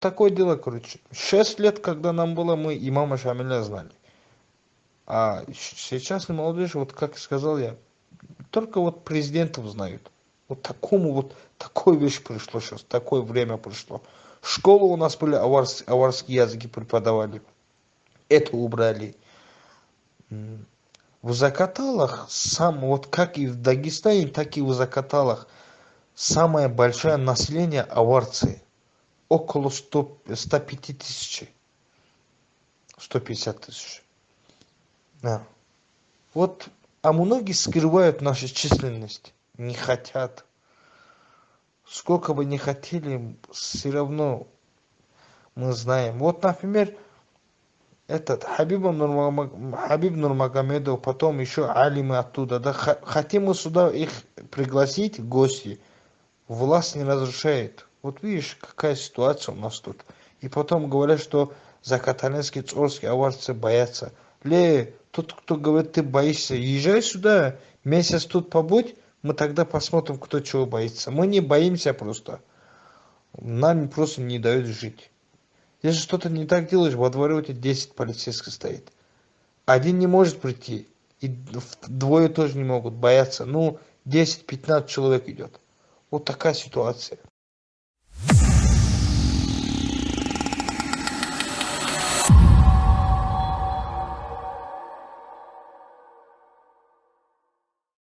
такое дело, короче. 6 лет, когда нам было, мы имама Шамиля знали. А сейчас молодежь, вот как сказал я, только вот президентов знают. Вот такому вот, такой вещь пришло сейчас, такое время пришло. Школы у нас были, аварские языки преподавали. Это убрали. В Закаталах, вот как и в Дагестане, так и в Закаталах, самое большое население аварцы. Около 105 тысяч. 150 тысяч. Да. Вот, а многие скрывают нашу численность. Не хотят. Сколько бы ни хотели, все равно мы знаем. Вот, например, Хабиб Нурмагомедов, потом еще алимы оттуда. Да, хотим мы сюда их пригласить, гости. Власть не разрешает. Вот видишь, какая ситуация у нас тут. И потом говорят, что закаталинские, цорские аварцы боятся. Тот, кто говорит, ты боишься, езжай сюда, месяц тут побудь, мы тогда посмотрим, кто чего боится. Мы не боимся просто. Нам просто не дают жить. Если что-то не так делаешь, во дворе у тебя 10 полицейских стоит. Один не может прийти, и двое тоже не могут, боятся. Ну, 10-15 человек идет. Вот такая ситуация.